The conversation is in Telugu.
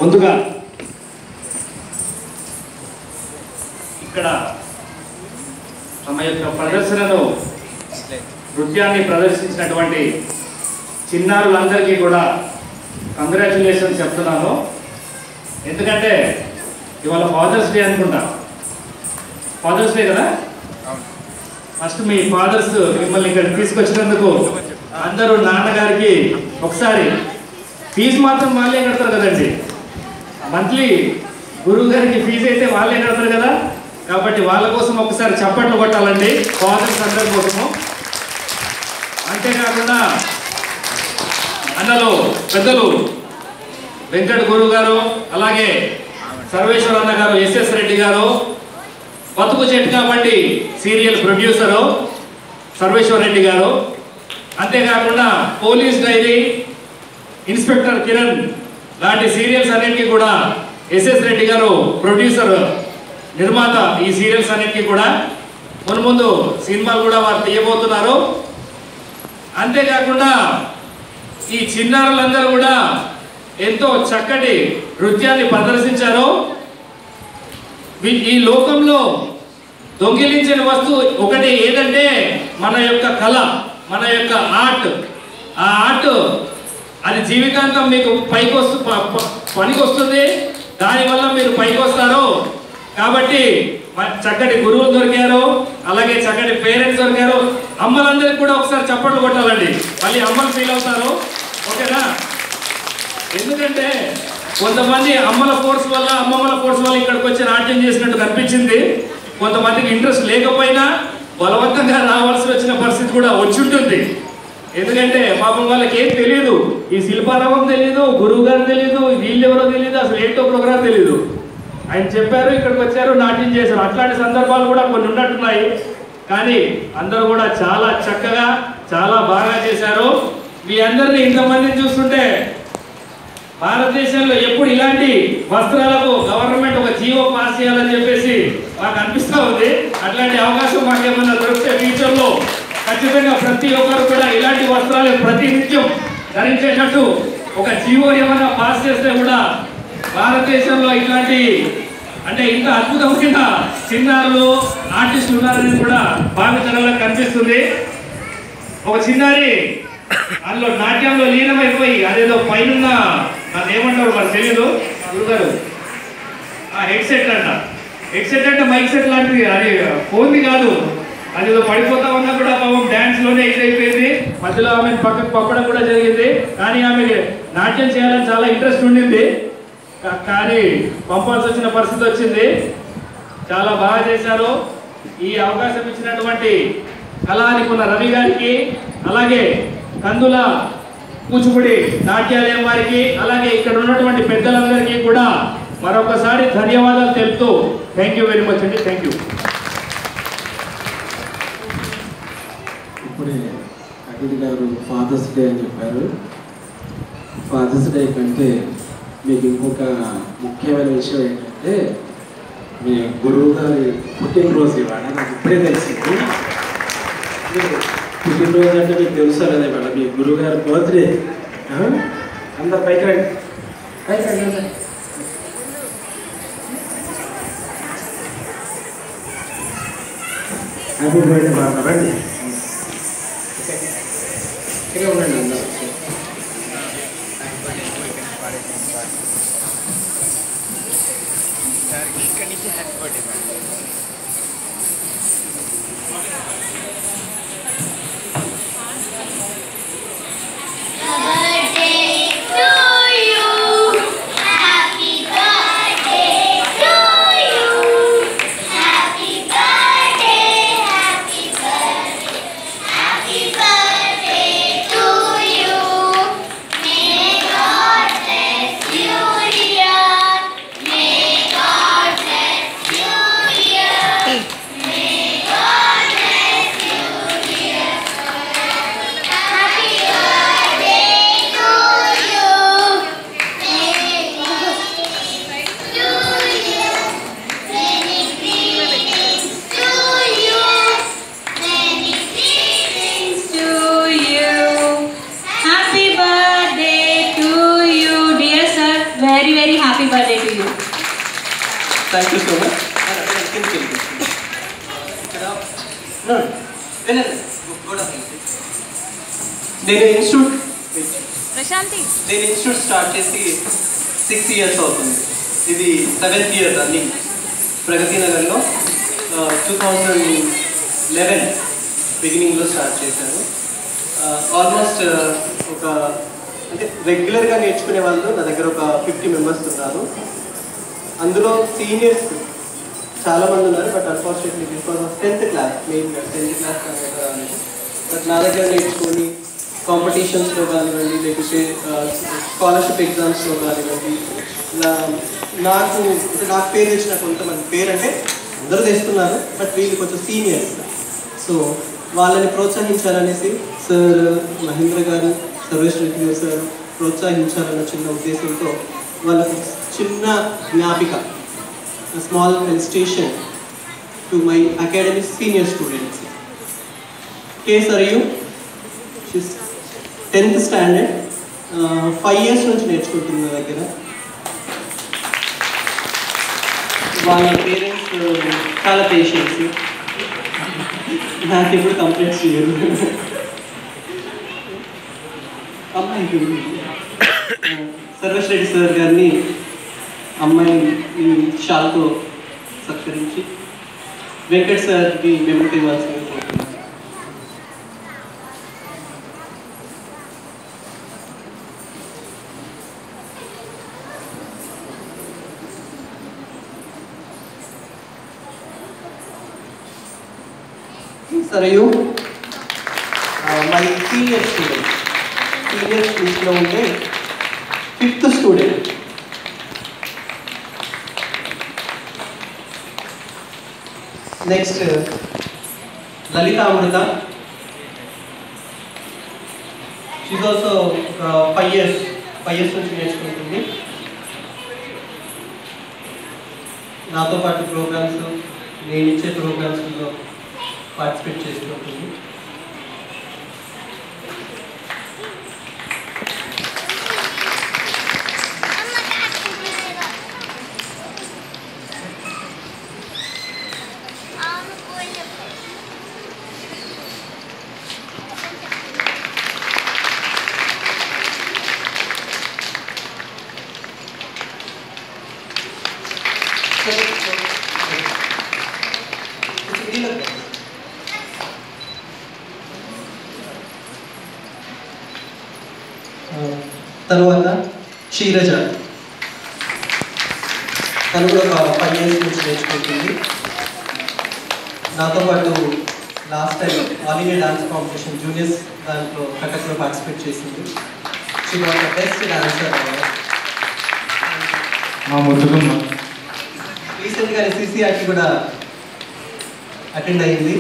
ముందుగా ఇక్కడ తమ యొక్క ప్రదర్శనను నృత్యాన్ని ప్రదర్శించినటువంటి చిన్నారులందరికీ కూడా కంగ్రాచులేషన్స్ చెప్తున్నాను. ఎందుకంటే ఇవాళ ఫాదర్స్ డే అనుకుంటా, ఫాదర్స్ డే కదా. ఫస్ట్ మీ ఫాదర్స్ మిమ్మల్ని ఇక్కడ తీసుకొచ్చినందుకు అందరూ నాన్నగారికి ఒకసారి ఫీజు మాత్రం వాళ్ళే కడతారు కదండి, మంత్లీ గురువు గారికి ఫీజు అయితే వాళ్ళే కడతారు కదా. కాబట్టి వాళ్ళ కోసం ఒకసారి చప్పట్లు కొట్టాలండి ఫాదర్స్ అందరి కోసము. అంతేకాకుండా అన్నలు పెద్దలు వెంకట గురువు గారు, అలాగే సర్వేశ్వర అన్న గారు, ఎస్ఎస్ రెడ్డి గారు, బతుకు చెట్టు కాబట్టి సీరియల్ ప్రొడ్యూసరు సర్వేశ్వర రెడ్డి గారు, అంతేకాకుండా పోలీస్ డైరీ, ఇన్స్పెక్టర్ కిరణ్ లాంటి సీరియల్స్ అన్నిటికీ కూడా ఎస్ఎస్ రెడ్డి గారు ప్రొడ్యూసర్, నిర్మాత ఈ సీరియల్స్ అన్నిటికీ కూడా. ముందు సినిమాలు కూడా వారు తీయబోతున్నారు. అంతేకాకుండా ఈ చిన్నారులందరూ కూడా ఎంతో చక్కటి నృత్యాన్ని ప్రదర్శించారు. ఈ లోకంలో దొంగిలించిన వస్తువు ఒకటి ఏదంటే మన యొక్క కళ, మన యొక్క ఆర్ట్. ఆ ఆర్ట్ అది జీవితాంతం మీకు పనికి వస్తుంది, దానివల్ల మీరు పైకి వస్తారు. కాబట్టి చక్కటి గురువులు దొరికారు, అలాగే చక్కటి పేరెంట్స్ దొరికారు. అమ్మలందరికీ కూడా ఒకసారి చప్పట్లు కొట్టాలండి, మళ్ళీ అమ్మలు ఫీల్ అవుతారు, ఓకేనా? ఎందుకంటే కొంతమంది అమ్మల ఫోర్స్ వల్ల, అమ్మమ్మల ఫోర్స్ వల్ల ఇక్కడికి వచ్చి నాట్యం చేసినట్టు కనిపించింది. కొంతమందికి ఇంట్రెస్ట్ లేకపోయినా బలవంతంగా రావాల్సి వచ్చిన పరిస్థితి కూడా వచ్చి ఉంటుంది. ఎందుకంటే పాపం వాళ్ళకి ఏం తెలియదు, ఈ శిల్పారామం తెలియదు, గురువు గారు తెలియదు, వీళ్ళు ఎవరో తెలియదు, అసలు ఏంటో ప్రోగ్రాం తెలియదు. ఆయన చెప్పారు, ఇక్కడికి వచ్చారు, నాట్యం చేశారు. అట్లాంటి సందర్భాలు కూడా కొన్ని ఉన్నట్టున్నాయి. కానీ అందరూ కూడా చాలా చక్కగా, చాలా బాగా చేశారు. మీ అందరినీ ఇంతమందిని చూస్తుంటే భారతదేశంలో ఎప్పుడు ఇలాంటి వస్త్రాలకు గవర్నమెంట్ ఒక జీవో పాస్ చేయాలని చెప్పేసి మాకు అనిపిస్తూ ఉంది. అట్లాంటి అవకాశం మాకేమన్నా దొరికితే ఫ్యూచర్లో ఖచ్చితంగా ప్రతి ఒక్కరు కూడా ఇలాంటి వస్త్రాలు ప్రతినిత్యం ధరించేటట్టు ఒక జీవో ఏమైనా పాస్ చేస్తే కూడా భారతదేశంలో ఇట్లాంటి అంటే ఇంత అద్భుతమైన చిన్నారులు ఆర్టిస్టులు ఉన్నారని కూడా భావితరంలో కనిపిస్తుంది. ఒక చిన్నారి అందులో నాట్యంలో లీనమైపోయి అదేదో పైన నాకు ఏమంటారు మరి తెలియదు గురుగారు, ఆ హెడ్సెట్ అంట, హెడ్సెట్ అంటే మైక్ సెట్ లాంటిది, అది ఫోన్ది కాదు, అదేదో పడిపోతా ఉన్నా కూడా పాపం డ్యాన్స్ లోనే ఇదైపోయింది. మధ్యలో ఆమె పక్కకు పంపడం కూడా జరిగింది. కానీ ఆమె నాట్యం చేయాలని చాలా ఇంట్రెస్ట్ ఉండింది, కానీ పంపాల్సి వచ్చిన పరిస్థితి వచ్చింది. చాలా బాగా చేశారు. ఈ అవకాశం ఇచ్చినటువంటి కళానికున్న రవి గారికి, అలాగే కందుల కూచిపూడి నాట్యాలయం వారికి, అలాగే ఇక్కడ ఉన్నటువంటి పెద్దలందరికీ కూడా మరొకసారి ధన్యవాదాలు తెలుపుతూ థ్యాంక్ యూ వెరీ మచ్ అండి. Thank you. ఇప్పుడే అఖిల్ గారు ఫాదర్స్ డే అని చెప్పారు. ఫాదర్స్ డే కంటే మీకు ఇంకొక ముఖ్యమైన విషయం ఏంటంటే మీ గురువు గారి పుట్టినరోజు ఇవాళ. నాకు ఇప్పుడే తెలిసింది. పుట్టినరోజు అంటే మీకు తెలుసా కదా, ఇవాళ మీ గురువు గారి బర్త్డే. అందరు పైకి రండి, పైకి రండి. హ్యాపీ బర్త్డే బాగా రండి, ఇక్కడే ఉండండి అందరూ. ఇక్కడి నుంచి happy birthday May God bless you. Thank you so much. నేను ఇన్స్టిట్యూట్ స్టార్ట్ చేసి 6 years అవుతుంది. ఇది 7th year రన్నింగ్. ప్రగతి నగర్లో 2011 బిగినింగ్లో స్టార్ట్ చేశాను. ఆల్మోస్ట్ ఒక అంటే రెగ్యులర్గా నేర్చుకునే వాళ్ళు నా దగ్గర ఒక 50 members ఉన్నారు. అందులో సీనియర్స్ చాలామంది ఉన్నారు. But unfortunately because of 10th class మెయిన్గా 10th class రాలేదు. బట్ నా దగ్గర నేర్చుకొని కాంపిటీషన్స్లో కానివ్వండి, లేకపోతే స్కాలర్షిప్ ఎగ్జామ్స్లో కానివ్వండి, ఇలా నాకు పేరు తెచ్చిన కొంతమంది పేరు అంటే అందరూ తెస్తున్నారు. బట్ వీళ్ళు కొంచెం సీనియర్స్. సో వాళ్ళని ప్రోత్సహించాలనేసి సార్ మహేంద్ర గారు, సర్వేష్ రెడ్డి గారు సార్ ప్రోత్సహించాలన్న చిన్న ఉద్దేశంతో వాళ్ళకు చిన్న జ్ఞాపిక, small felicitation to my academic senior students. కే సరియు, 10th standard, 5 years నుంచి నేర్చుకుంటుంది నా దగ్గర. వాళ్ళ పేరెంట్స్ చాలా పేషెన్స్, నాకు ఎప్పుడు కంప్లైంట్స్ చేయరు. అమ్మాయికి సర్వేష్ రెడ్డి సార్ గారిని అమ్మాయి షాల్తో సత్కరించి వెంకట్ సార్కి మెమరీ ఇవ్వాల్సింది కోరుతున్నాను. సరయు మై సీనియర్ స్టూడెంట్లో ఉంటే 5th student. నెక్స్ట్ లలిత అమృత. షీజ్ ఆల్సో 5 years నుంచి నేర్చుకుంటుంది. నాతో పాటు ప్రోగ్రామ్స్, నేను ఇచ్చే ప్రోగ్రామ్స్లో పార్టిసిపేట్ చేస్తుంటుంది. తర్వాత క్షీరజ, తను కూడా ఒక 5 years నుంచి నేర్చుకుంటుంది. నాతో పాటు last time all India dance competition juniors దాంట్లో కటక్లో పార్టిసిపేట్ చేసింది. She was the best dancer. రీసెంట్గా SCCRT కూడా అటెండ్ అయింది.